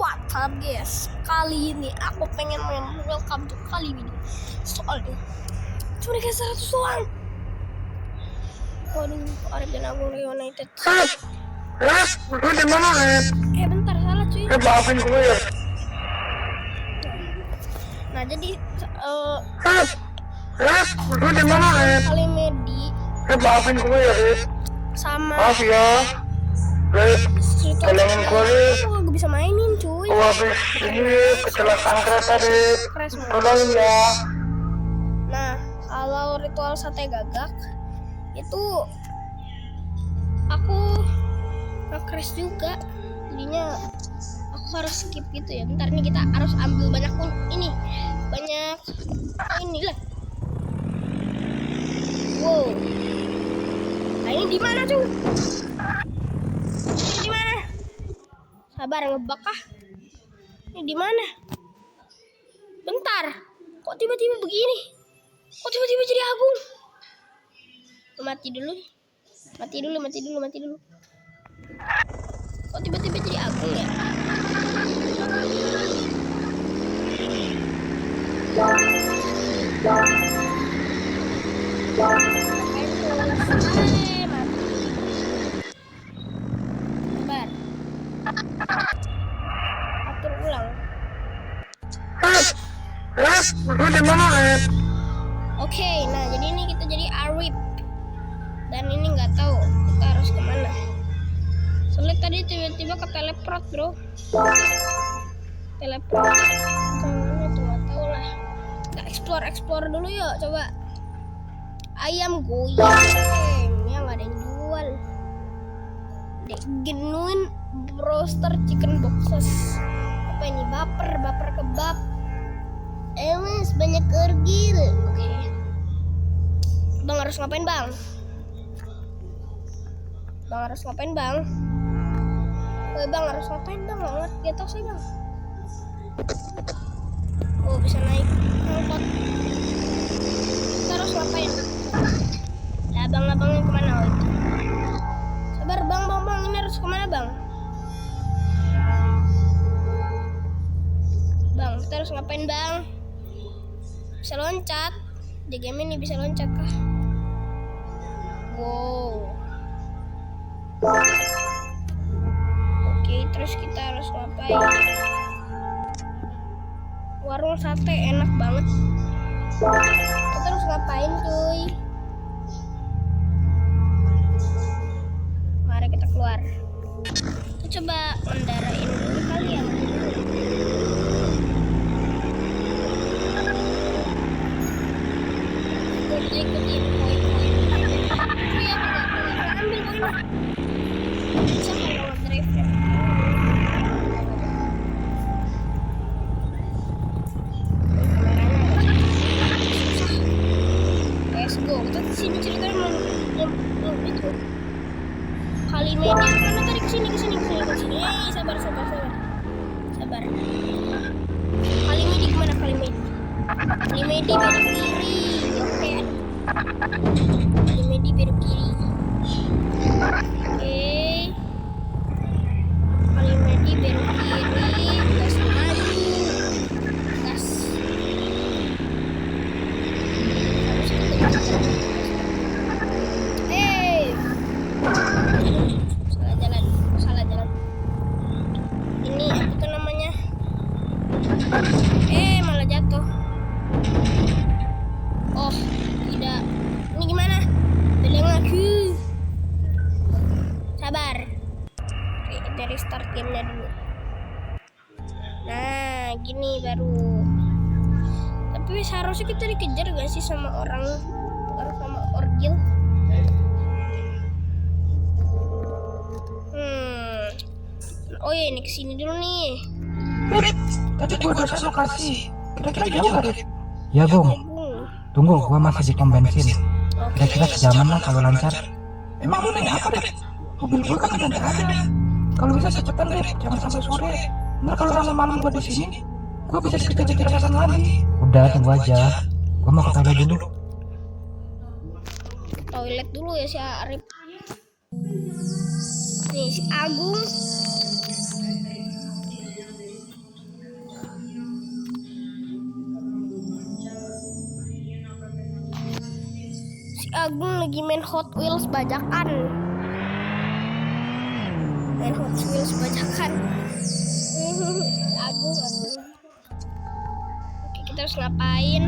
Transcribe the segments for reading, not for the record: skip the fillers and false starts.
What's up guys, kali ini aku pengen main welcome to kali ini. Soalnya cuma kayak 100 doang. Waduh, Arif dan Agung United. Lu di mana, Rep? Bentar, salah cuy. Maafin gue ya. Nah, jadi Lu di mana, Rep? kali Medi Maafin gue ya, Rep. sama Maaf ya, Rep. Tolongin gue, Rep. aku gak bisa mainin cuy. Gue habis ini kecelakaan kereta, Rep. Crash mode. Tolongin ya. Nah, kalau ritual sate gagak itu aku nge-crash juga, jadinya aku harus skip gitu ya. Bentar nih, kita harus ambil banyak inilah. Wow, nah ini di mana tuh? Ini di mana? Sabar, ngebak kah? Ini di mana? Bentar, kok tiba-tiba begini? Kok tiba-tiba jadi Agung? Mati dulu. Kok tiba-tiba jadi Agung ya? Sabar. Atur ulang. Lu di mana, Rep? Oke, nah jadi ini kita jadi Arif. Dan ini nggak tahu kita harus kemana. Soalnya tadi tiba-tiba ke teleport, bro. Teleport. Kemana tuh nggak tahu lah. Kita explore dulu yuk, coba. Ayam goyang, ya nggak ada yang jual. Genuine roaster chicken boxes. Apa ini? Baper kebab. Mas, banyak kergil. Oke. Bang harus ngapain, Bang? Bang harus ngapain, Bang? Bang harus ngapain, Bang? Nggak ngerti atau saya, Bang? Oh, bisa naik angkot. Kita harus ngapain? Lah, abangnya kemana? Oh, itu. Sabar, Bang. Ini harus kemana, Bang? Bang, kita harus ngapain, Bang? Bisa loncat. Di game ini bisa loncat kah? Wow. Oke, terus kita harus ngapain? Warung sate enak banget. Kita harus ngapain, cuy? Mari kita keluar. Kita coba mendarain dulu kali ya. Ikutin poin-poin. Iya, enggak ambil poinnya. Bisa kalau drive ya. Let's go. Kita kesini ceritanya mau itu. Kali Medi mana tadi kesini. Sabar. Kali Medi kemana? Kali Medi belok kiri. Oke. Kali Medi belok kiri. Oke. Kali Medi belok kiri. Gas maju. Gas. Salah jalan. Ini apa tuh namanya? Malah jatuh. Oh, tidak. Ini gimana? Beleng aku. Sabar. Oke, kita restart gamenya dulu. Nah, gini baru. Tapi seharusnya kita dikejar gak sih sama orang sama orgil? Oh ya, ini kesini dulu nih. Rep, tadi gue udah satu lokasi. Kira-kira jauh gak, Rep? Ya Bung, tunggu gua masih di pom bensin. Kira-kira sejaman lah kalau lancar. Emang lu naik apa, Rep? Mobil gue kan udah gak ada. Kalau bisa secepat, Rep, jangan sampai sore. Ntar kalau sampai malam gue di sini, gue bisa dikejar-kejar atasan lagi. Udah tunggu aja, gua mau ke toilet dulu. Toilet dulu ya si Arif. Nih si Agung Agung lagi main Hot Wheels bajakan. Main Hot Wheels bajakan. Agung. Oke, kita harus ngapain?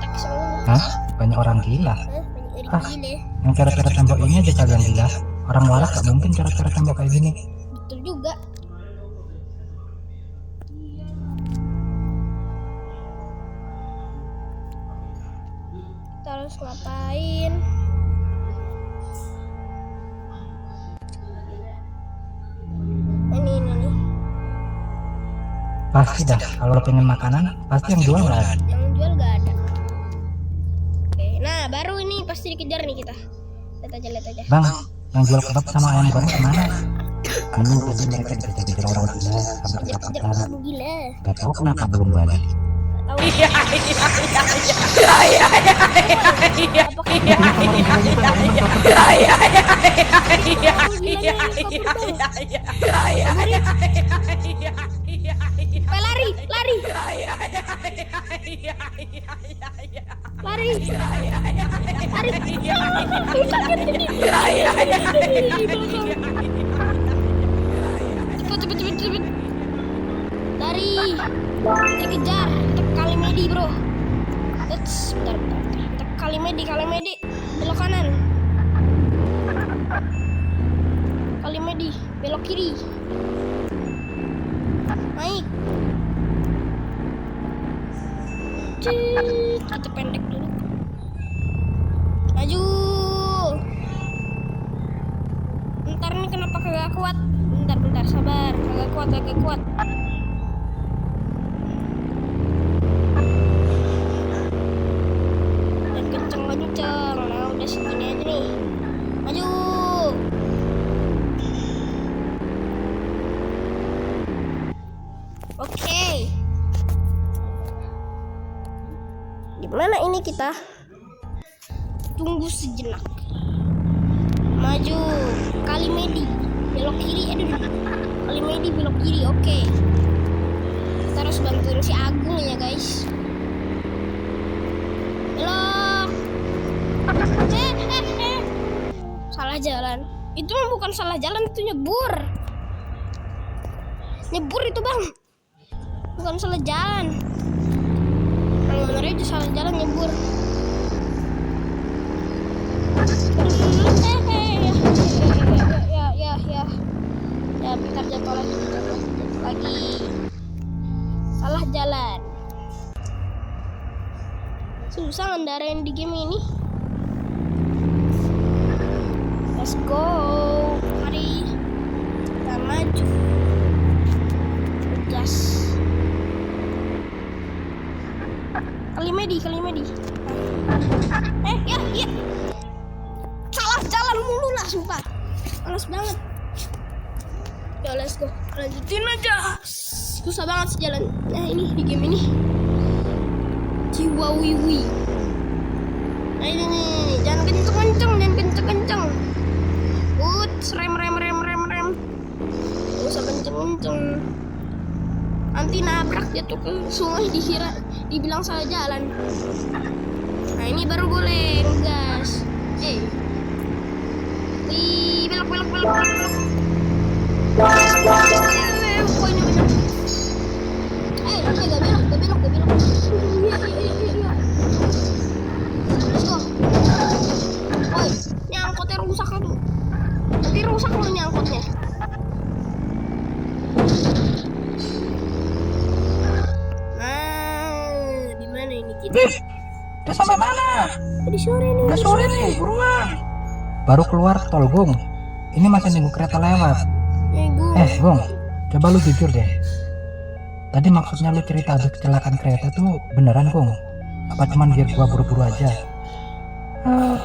Kita ke sana. Hah? Banyak orang gila. Banyak Ah. gile. Yang cara-cara tembok ini aja kalian gila. Orang waras gak mungkin cara-cara tembok kayak gini. Betul juga. Kita harus ngapain? Ini nih. Pasti dah, kalau pengen makanan, pasti yang jual nggak ada. Yang jual gak ada. Oke, nah baru ini pasti dikejar nih kita. Lihat aja. Bang, yang jual kebab sama ayam goreng kemana? Anu tadi mereka dikejar-kejar orang gila sampai Kejar ketakutan. aku gila. Gak tahu kenapa belum balik. Tahu. Lari. Cepet. Lari. Kita kejar. Kita kali medi, bro. Bentar. Kita kali medi. Belok kanan. Kali medi. Belok kiri. Naik. Kita pendek dulu. Maju. Bentar nih kenapa kagak kuat? Bentar sabar. Kagak kuat. Dan kenceng. Nah udah segini aja nih. Maju. Oke. Gimana ini kita? Tunggu sejenak. Maju. Kali medi. Belok kiri. Kali medi belok kiri. Oke. Kita harus bantuin si Agung ya guys. Belok. Salah jalan. Itu mah bukan salah jalan, itu nyebur. Nyebur itu bang. Bukan salah jalan. Yang bener aja salah jalan nyebur. Ya bentar jatuh lagi. Salah jalan. Susah ngendarain di game ini. Let's go. Mari kita maju. Gas. Kali medi. Ya. Salah jalan mulu lah, sumpah. Males banget. Ya let's go. Lanjutin aja. Susah banget sih jalan. Nah ini di game ini. Ciwawiwi. Nah ini. Jangan kenceng. Rem. Gak usah kenceng. Nanti nabrak jatuh ke sungai dibilang salah jalan. Nah ini baru boleh ngegas. Belok. Gak belok. Iya. Let's go. Woi, ini angkotnya rusak tuh. Tapi rusak loh ini angkotnya. Di mana ini kita? Udah sampai mana? Tadi sore nih. Udah sore nih, buruan. Baru keluar tol, Gung. Ini masih nunggu kereta lewat. Gung. Gung, coba lu jujur deh. Tadi maksudnya lu cerita ada kecelakaan kereta tuh beneran, Gung? Apa cuman biar gua buru-buru aja?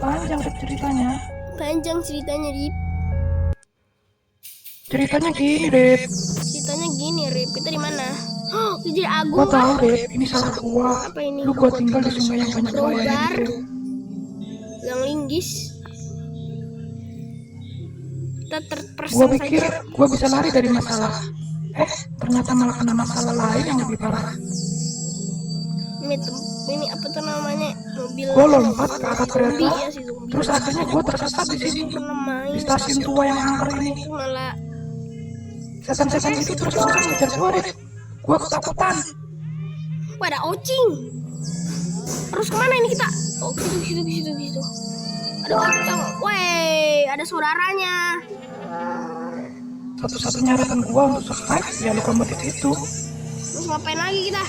Panjang Rip ceritanya. Panjang ceritanya, Rip. Ceritanya gini, Rip. Ceritanya gini, Rip. Kita di mana? Jadi Agung. Gua tahu, Rip. Ini salah gua. Apa ini? Lu gua tinggal di sungai yang banyak buayanya Robar. gitu. Yang linggis. Kita Gua terperseng pikir saja. gua bisa lari dari masalah. Ternyata malah kena masalah lain yang lebih parah. Ini ini apa tuh namanya, mobil Gue lompat ke arah zombie kereta, ya, si zombie. terus akhirnya gue tersesat di sini, Pernah main di stasiun tua yang angker ini. itu malah Setan-setan itu terus langsung ngejar gue, Rif. Gue ketakutan. wah, ada ocing. Terus kemana ini kita? Oh, gitu. Ada ocing. Weh, ada saudaranya. Satu-satunya harapan gue untuk survive ya lokomotif itu. Terus ngapain lagi kita?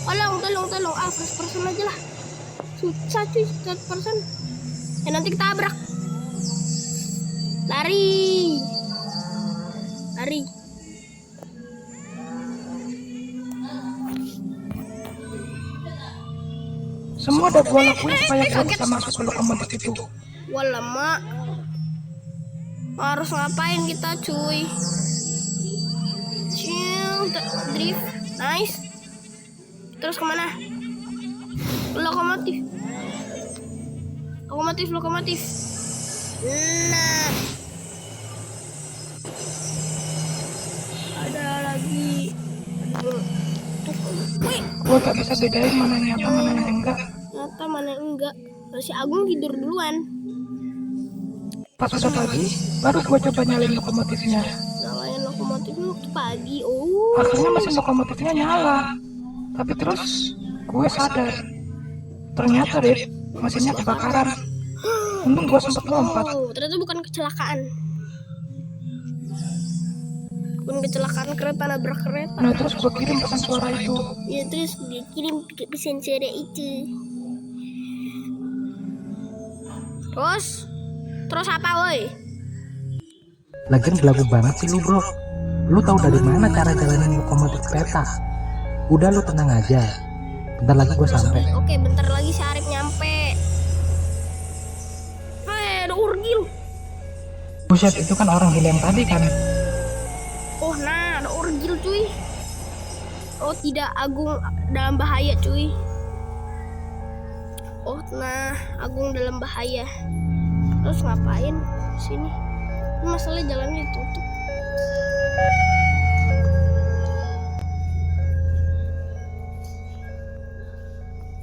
Tolong. Ah, first person aja lah. Susah cuy, first person. Nanti ketabrak. Lari. Semua udah gue lakuin supaya gue bisa masuk ke lokomotif itu. Wah, lama. Harus ngapain kita cuy? Chill, drift, nice. Terus kemana? Lokomotif. Nah, ada lagi. Wih, Gue gak bisa bedain mana yang nyata mana yang enggak. ternyata mana yang enggak. Si Agung tidur duluan. Pas udah pagi, baru gue coba nyalain lokomotifnya. Nyalain lokomotifnya waktu pagi. Oh, Akhirnya mesin lokomotifnya nyala. Tapi terus gue sadar, ternyata Rif, mesinnya kebakaran. Untung gue sempet lompat. oh, ternyata bukan kecelakaan. Kereta nabrak kereta. Nah terus gue kirim pesan suara itu. Ya, terus dia kirim pesan suara itu. Terus apa woi? Lagian belagu banget sih lu bro. Lu tahu dari mana cara jalanin lokomotif kereta? Udah lu tenang aja. Bentar lagi gue sampai. Oke, bentar lagi si Arif nyampe. Ada urgil. Buset, itu kan orang gila yang tadi kan. Oh, nah, ada urgil cuy. Oh, tidak, Agung dalam bahaya cuy. Oh, nah, Agung dalam bahaya. Terus ngapain sini? Ini masalahnya jalannya ditutup.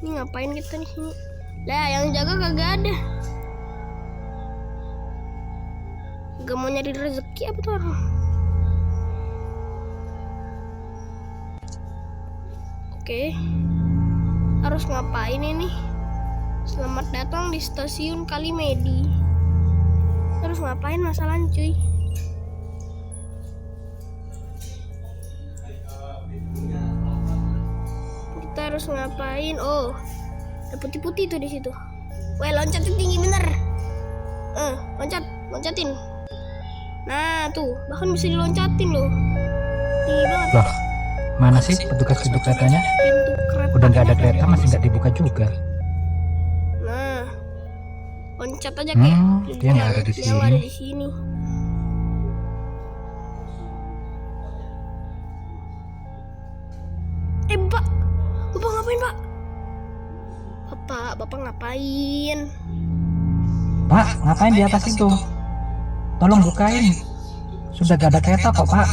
Ini ngapain kita di sini? Lah, yang jaga kagak ada. Gak mau nyari rezeki apa tuh orang? Oke. Harus ngapain ini? Selamat datang di stasiun Kalimedi. Terus ngapain masalahnya cuy? Kita harus ngapain? Oh, ada putih-putih tuh di situ. Weh, loncatnya tinggi bener. Loncatin. Nah, tuh, bahkan bisa diloncatin loh. Tinggi banget. Loh, mana sih petugas-petugas keretanya? Pintu kereta. Udah nggak ada kereta, masih nggak dibuka juga. Nah, loncat aja kayak Dia nggak ada di yang ada sini. di sini. Bapak ngapain, Pak? Bapak ngapain? Pak, ngapain di atas itu? Tolong bukain. Sudah gak ada kereta kok Pak.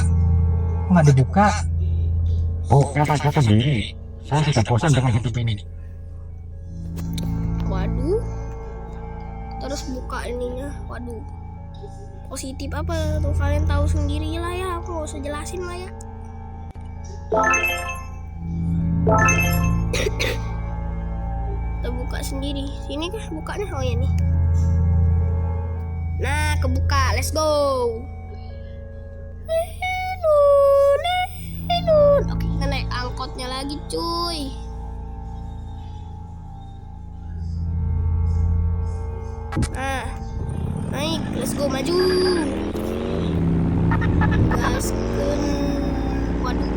Kok nggak dibuka? Oh, kereta sendiri. Saya sudah bosan dengan hidup ini. Waduh. Terus buka ininya. Waduh. Positif apa tuh, kalian tahu sendiri lah ya. Aku nggak usah jelasin lah ya. Kita buka sendiri. Sini kah bukanya? Oh ya nih. Nah, kebuka. Let's go. Oke, kita naik angkotnya lagi cuy. Nah, naik. Let's go, maju. Gaskeun. Waduh,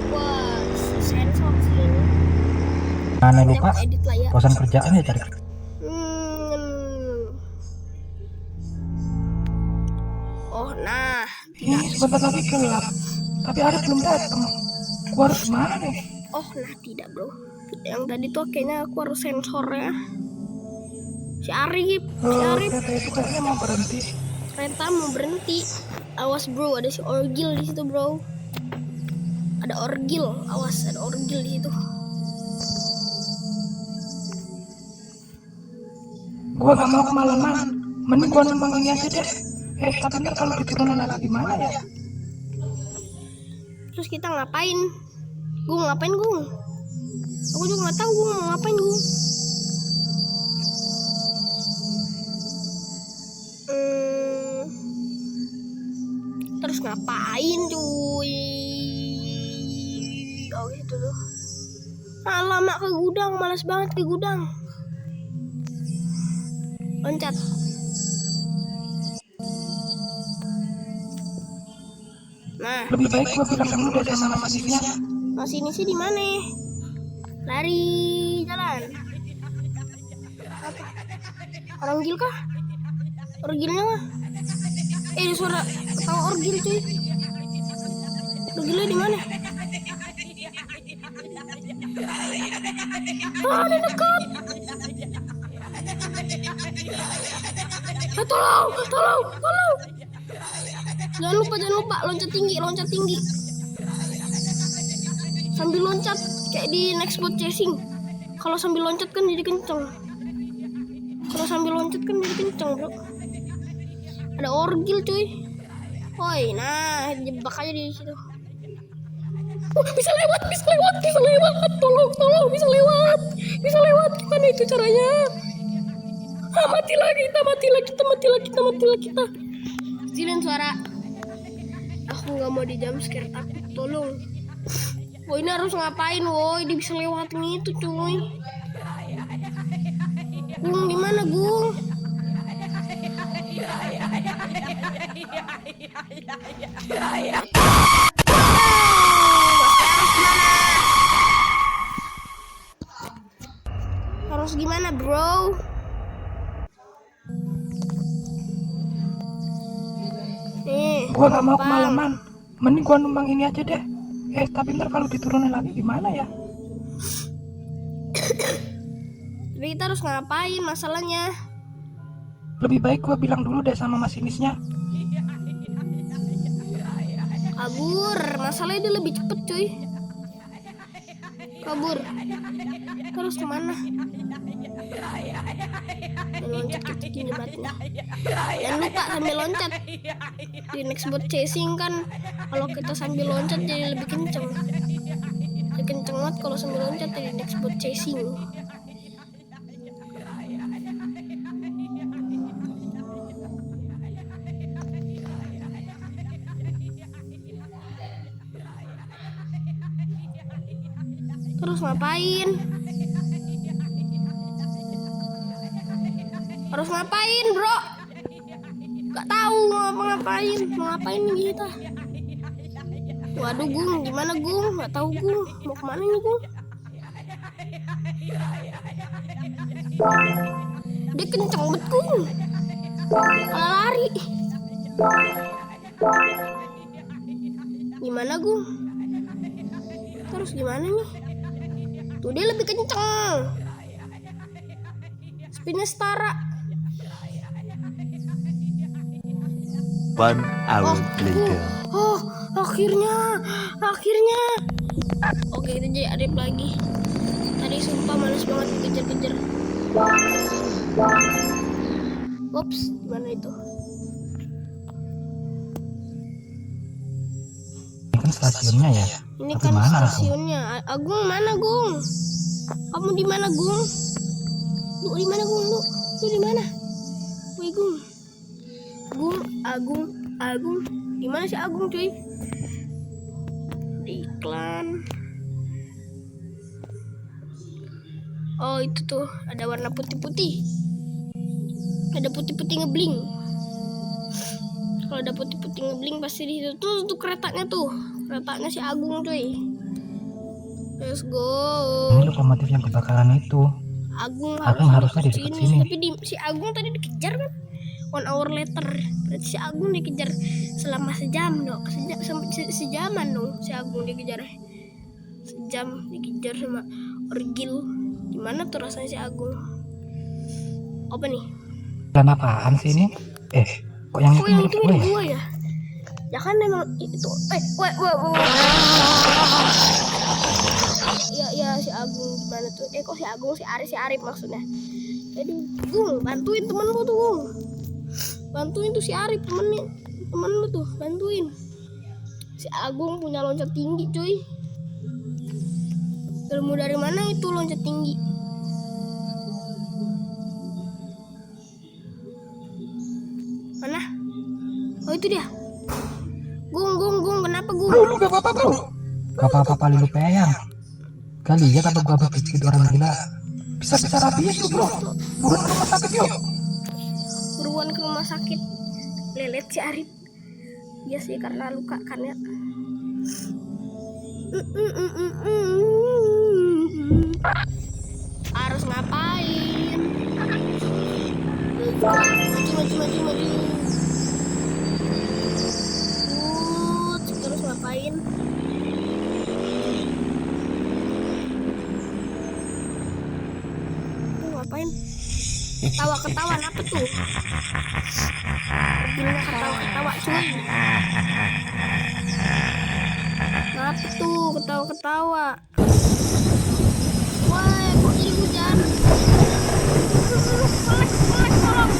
wah. Sensor sini. Mana lupa? Edit lah ya. Bosan kerjaan ya cari. Oh, nah. Ini sebentar lagi gelap, tapi Arif belum datang. Gua harus kemana nih? Oh, nah tidak bro. Yang tadi tuh kayaknya aku harus sensornya. Si Arif. Kereta itu kayaknya mau berhenti. Kereta mau berhenti. Awas bro, ada si orgil di situ bro. Ada orgil, awas ada orgil di situ. Gua gak mau kemalaman. Mending gua numpang ini aja deh. Tapi ntar kalau diturunin lagi gimana ya? Terus kita ngapain? Gung, ngapain Gung? Aku juga nggak tahu Gung mau ngapain Gung. Terus ngapain cuy? Oh gitu tuh. Lama ke gudang, malas banget ke gudang. Loncat. Nah, Lebih baik gua bilang dulu deh sama masinisnya. masih ini sih di mana? Lari jalan. Apa? Orang gil kah? Orgilnya mah? Ada suara ketawa orgil cuy. Orgilnya di mana? Ada dekat. Tolong. Jangan lupa loncat tinggi. Sambil loncat kayak di next boat chasing. Kalau sambil loncat kan jadi kenceng. Bro. Ada orgil cuy. Woi, nah jebak aja di situ. Bisa lewat. Tolong bisa lewat. Gimana itu caranya? Mati lagi kita. Kecilin suara. Aku nggak mau di jumpscare, takut. Tolong. Woi, ini harus ngapain? Woi, dia bisa lewatin itu cuy. Gung, gimana Gung? Harus gimana bro? Gua gak mau kemalaman. Mending gua numpang ini aja deh. Tapi ntar kalau diturunin lagi gimana ya? Tapi kita harus ngapain masalahnya? Lebih baik gua bilang dulu deh sama masinisnya. Kabur, masalahnya dia lebih cepet cuy. Kabur. Terus kemana? Loncat ke tinggi batunya. Jangan lupa sambil loncat. Di next boat chasing kan kalau kita sambil loncat jadi lebih kenceng. Lebih kenceng banget kalau sambil loncat di next boat chasing. Terus ngapain? Harus ngapain bro? Gak tahu mau ngapain nih kita. Waduh Gung, gimana Gung? Gak tahu Gung, mau kemana nih Gung? Dia kenceng banget Gung. Malah lari. Gimana Gung? Terus gimana nih? Tuh dia lebih kenceng. Spinnya setara. 1 hour later. Akhirnya. Oke, kita jadi adip lagi. Tadi sumpah malas banget dikejar-kejar. Ups, gimana itu? Ini kan stasiunnya ya. Ini Tapi kan mana aku? stasiunnya. Agung mana Gung? Kamu di mana Gung? Lu di mana Gung? Lu di mana? Woi Gung. Agung. Di mana sih Agung cuy? Di iklan. Oh itu tuh ada warna putih-putih. Ada putih-putih ngebling. Kalau ada putih-putih ngebling pasti di situ tuh keretanya tuh. Keretanya si Agung cuy. Let's go. Ini lokomotif yang kebakaran itu. Agung harusnya di dekat sini. Tapi si Agung tadi dikejar kan? 1 hour later. Berarti si Agung dikejar selama sejam dong. Sejaman dong si Agung dikejar. Sejam dikejar sama orgil. Gimana tuh rasanya si Agung? Apa nih? Dan apaan sih ini? Kok yang itu yang mirip itu gue mirip ya? gua ya? Ya kan memang itu. Wah. Ya si Agung gimana tuh? Kok si Agung si Arif maksudnya. Aduh, Gung, bantuin temen lu tuh, Gung. Bantuin tuh si Arif, temen lu tuh, bantuin. Si Agung punya loncat tinggi, cuy. Ilmu dari mana itu loncat tinggi? Mana? Oh, itu dia. Gung, kenapa Gung? Bro, lu gak apa-apa bro? Gak apa-apa paling lu peyang. Kali ya apa gua habis dikit orang gila. Bisa-bisa rabies lu bro. Buruan ke rumah sakit yuk. Buruan ke rumah sakit. Lelet si Arif. Iya sih karena luka kan ya. Harus ngapain? Maju. Terus ngapain? Ngapain? Ketawa apa tuh? Gila ketawa cuy. Apa tuh ketawa? Wah, kok jadi hujan? Pelek, tolong.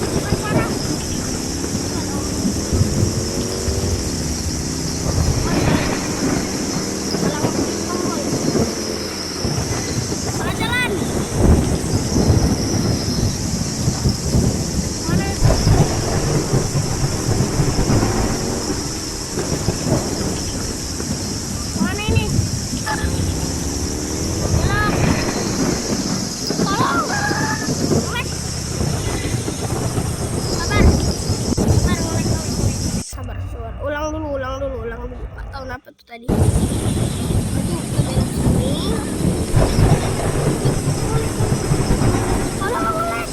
Pelek parah. Salah jalan. Mana? Mana ini? Belok. Tolong. Ngelek. Sabar. Ulang dulu. Nggak tahu kenapa tuh tadi. Maju kita belok sini. Tolong ngelek.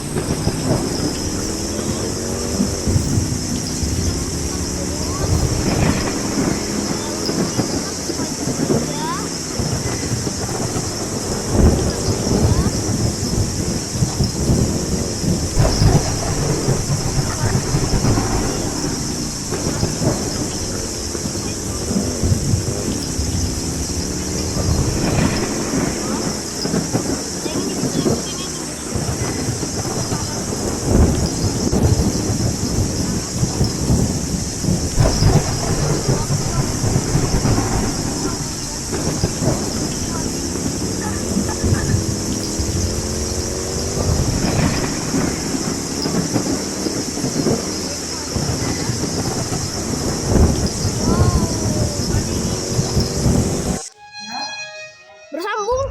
Bersambung.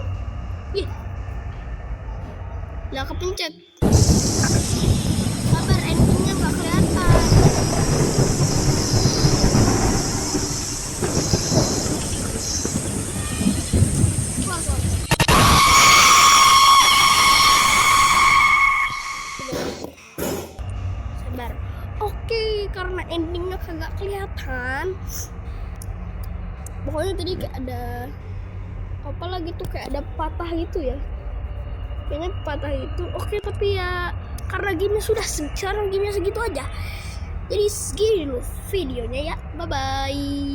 Ih. Lah kepencet. Sabar, endingnya nggak kelihatan. Sabar. Oke, karena endingnya kagak kelihatan. Pokoknya tadi kayak ada apa lagi tuh, kayak ada patah gitu ya, kayaknya patah itu. Oke, tapi ya karena gamenya sudah sekarang gamenya segitu aja, jadi segini dulu videonya ya, bye bye.